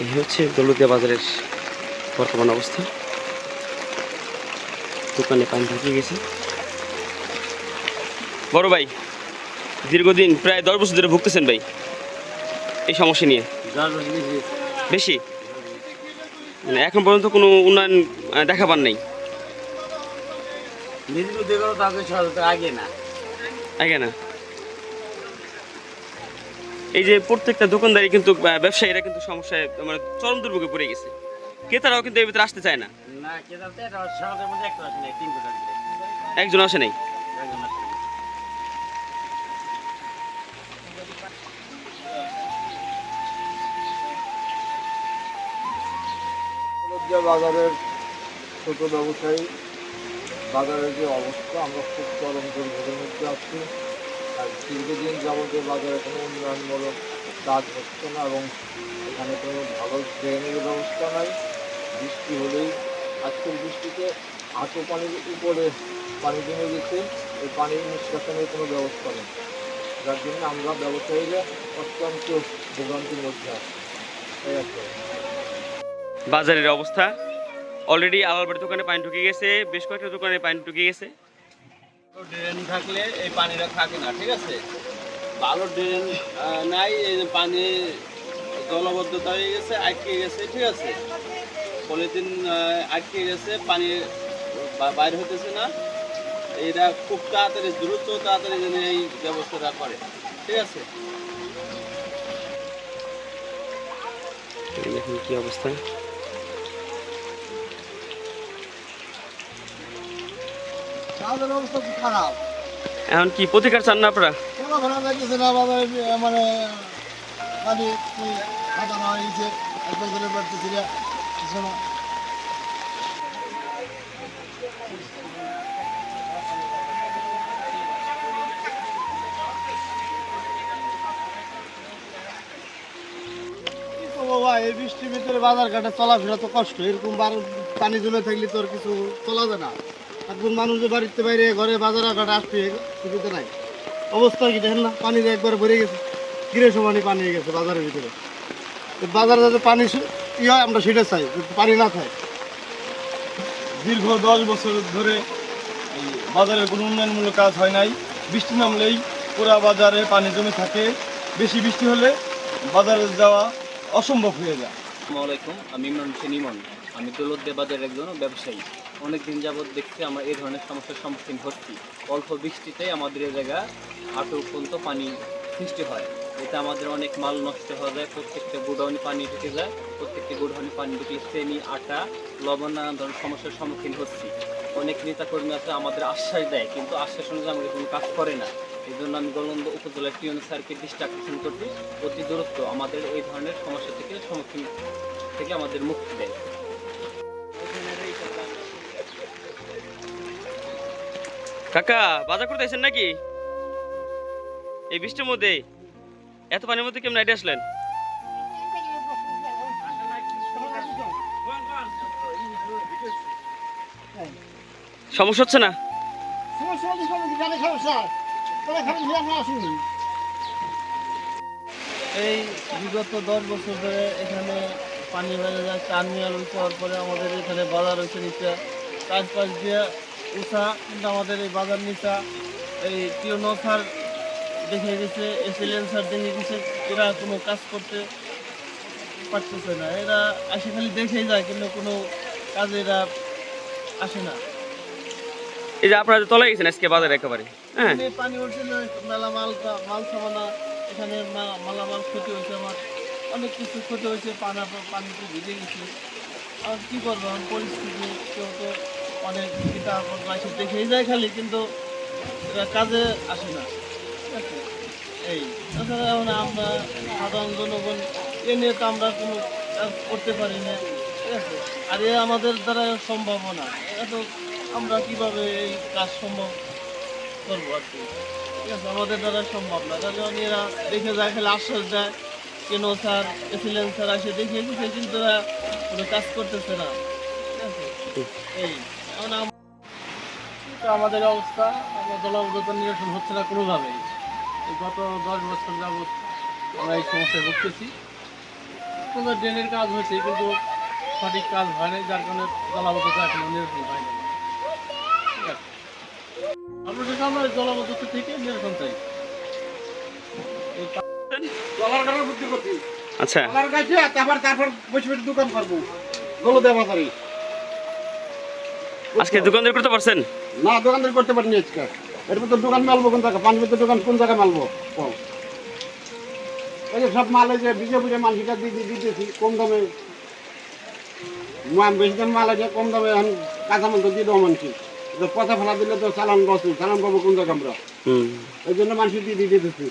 এই হচ্ছে দৌলতদিয়া বাজারের বর্তমান অবস্থা। দোকানে পানি ঢুকে গেছে। বড় ভাই, দীর্ঘদিন প্রায় 10 বছর ধরে ভুগতেছেন ভাই এই সমস্যা নিয়ে? বেশি? মানে এখন পর্যন্ত কোনো উন্নয়ন দেখা পান নাই? আগে না। এই যে প্রত্যেকটা দোকানদারি কিন্তু ব্যবসায়ীরা কিন্তু সমস্যায় মানে চরম দুর্ভোগে পড়ে গেছে। ক্রেতারাও কিন্তু এর ভিতরে আসতে চায় না। একজন আসে নাই। বাজারের ছোট ব্যবসায়ী বাজারের যে অবস্থা, আমরা খুব চরম দুর্ভোগের মধ্যে আছি। আর দীর্ঘদিন যাবতীয় বাজারে কোনো উন্নয়নমূলক কাজ হচ্ছে না এবং এখানে কোনো ভালো ড্রেনেজ ব্যবস্থা নাই। বৃষ্টি হলেই আজকের বৃষ্টিতে হাঁটু পানির উপরে পানি জমে গেছে, এই পানির নিষ্কাশনের কোনো ব্যবস্থা নেই, যার জন্য আমরা ব্যবসায়ীরা অত্যন্ত ভোগান্তির মধ্যে আছি। এই আছে বাজারের অবস্থা। অলরেডি আলালবাড়ি দোকানে পানি ঢুকে গেছে, বেশ কয়েকটা দোকানে পানি ঢুকে গেছে। তো ড্রেন থাকলে এই পানিটা থাকে না, ঠিক আছে? ভালো ড্রেন নাই, এই যে পানি জলবদ্ধতা হয়ে গেছে, আটকে গেছে, ঠিক আছে? পলিথিন আটকে গেছে, পানি বাইরে হতেছে না। এরা খুব তাড়াতাড়ি, দ্রুত তাড়াতাড়ি যেন এই ব্যবস্থাটা করে, ঠিক আছে? দেখুন কি অবস্থা। অবস্থা খুব খারাপ। এখন কি প্রতিকার চান না আপনারা? কোনো ভাড়া যাইতেছে না বাজারে, মানে পানি খাতানো হয়ে গেছে, একবার করে বাড়তেছি না কিছু না। বাবা, এই বৃষ্টির ভিতরে বাজার ঘাটে চলাফেরা তো কষ্ট। এরকম পানি জমে থাকলে তো আর কিছু চলা যায় না। একজন মানুষ বাড়িতে বাইরে ঘরে বাজার ঘাটে আসবে, সুবিধা নাই। অবস্থা কি দেখেন না, পানি একবার ভরে গেছে, গিরে সমানে পানি হয়ে গেছে বাজারের ভিতরে। বাজারে যাতে পানি ই হয় আমরা সেটা চাই, পানি না থাকে। দীর্ঘ 10 বছর ধরে এই বাজারের কোনো উন্নয়নমূলক কাজ হয় নাই। বৃষ্টি নামলেই পুরা বাজারে পানি জমে থাকে। বেশি বৃষ্টি হলে বাজারে যাওয়া অসম্ভব হয়ে যায়। আসসালামু আলাইকুম, আমি ইমরান হোসেন ইমন। আমি দৌলতদিয়া বাজারের একজন ব্যবসায়ী। অনেক দিন যাবৎ দেখছি আমরা এই ধরনের সমস্যার সম্মুখীন হচ্ছি। অল্প বৃষ্টিতেই আমাদের এই জায়গা হাঁটু পর্যন্ত পানি সৃষ্টি হয়। এতে আমাদের অনেক মাল নষ্ট হয়ে যায়, প্রত্যেকটা গোডাউনে পানি ঢুকে যায়। প্রত্যেকটা গোডাউনে পানি ঢুকলে চিনি, আটা, লবণ নানা ধরনের সমস্যার সম্মুখীন হচ্ছি। অনেক নেতাকর্মী আছে আমাদের আশ্বাস দেয়, কিন্তু আশ্বাস অনুযায়ী আমাদের কোনো কাজ করে না। এই জন্য আমি গোলন্দ উপজেলার টিউন স্যারকে দৃষ্টি আকর্ষণ করছি, অতি দূরত্ব আমাদের এই ধরনের সমস্যা থেকে সম্মুখীন থেকে আমাদের মুক্তি দেয়। কাকা, বাজার করতে আইছেন নাকি এই বৃষ্টির মধ্যে? এত পানির মধ্যে কেমন আইডি আসলেন? সমস্যা হচ্ছে না? এই বিগত 10 বছর ধরে এখানে পানি বেড়ে যায়, টার্মিনাল হওয়ার পরে আমাদের এখানে বাজার হচ্ছে নিচা, চারপাশ দিয়ে উঁচা, কিন্তু আমাদের এই বাজার নিচা। এই টিওনসার দেখে গেছে, এসিলেন্সার দেখে গেছে, এরা কোনো কাজ করতে পারতেছে না। এরা আসে খালি দেখেই যায়, কিন্তু কোনো কাজে এরা আসে না। এই যে আপনারা তলায় গেছেন আজকে বাজারে একেবারে, হ্যাঁ? এখানে পানি উঠছিল, মেলা মাল সামানা, এখানে মালামাল ক্ষতি হয়েছে, আমার অনেক কিছু ক্ষতি হয়েছে, পানিতে ভিজে গেছে। আর কী করবো, আমার পরিস্থিতি কেউ তো অনেক কিতাব এসে দেখেই যায় খালি, কিন্তু এরা কাজে আসে না, ঠিক আছে? এই তাছাড়া এখন আমরা সাধারণ জনগণ এ নিয়ে তো আমরা কোনো কাজ করতে পারি না, ঠিক আছে? আর এ আমাদের দ্বারা সম্ভব না। এটা তো আমরা কীভাবে এই কাজ সম্ভব করবো আর কি, ঠিক আছে? আমাদের দ্বারা সম্ভব না। তাহলে এরা দেখে যায়, খালি আশ্বাস দেয়, কেন স্যার, এসিলেন স্যার আসে দেখে গেছে, কিন্তু এরা কোনো কাজ করতেছে না, ঠিক আছে? এই এখন আমাদের অবস্থা, আমরা জলাবদ্ধতা নিরসন হচ্ছে না কোনোভাবেই। গত 10 বছর যাবৎ আমরা এই সমস্যায় ভুগতেছি। আপনাদের ড্রেনের কাজ হয়েছে কিন্তু সঠিক কাজ হয় নাই, যার কারণে জলাবদ্ধতা এখনো নিরসন হয়নি। ঠিক আছে, আপনাদের আমরা জলাবদ্ধতা থেকে নিরসন চাই। আচ্ছা, দোকান করবো দৌলতদিয়া বাজারে। আজকে দোকানদার করতে পারছেন? না, দোকানদার করতে পারিনি আজকে। এর মধ্যে দোকান মালবো কোন জায়গায়? পানির মধ্যে দোকান কোন জায়গায় মালবো? এই যে সব মাল, এই যে বিজে বুঝে মানসিটা দিতেছি কম দামে, বেশি দাম মাল আছে কম দামে, এখন কাঁচামাল তো দিয়ে দেবো মানুষ। পচা ফেলা দিলে তো চালান পাবো কোন জায়গায় আমরা? হুম। এই জন্য মানুষ দিয়ে দিতেছি।